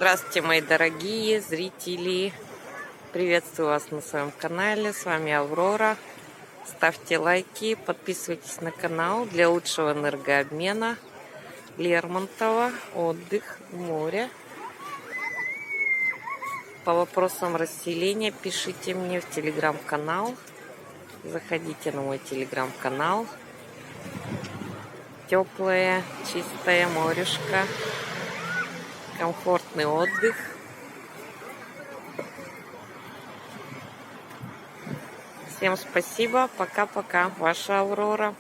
Здравствуйте, мои дорогие зрители! Приветствую вас на своем канале. С вами Аврора. Ставьте лайки, подписывайтесь на канал для лучшего энергообмена. Лермонтова, отдых, море. По вопросам расселения пишите мне в телеграм-канал. Заходите на мой телеграм-канал. Теплое, чистое морешко. Комфортный отдых. Всем спасибо. Пока-пока. Ваша Аврора.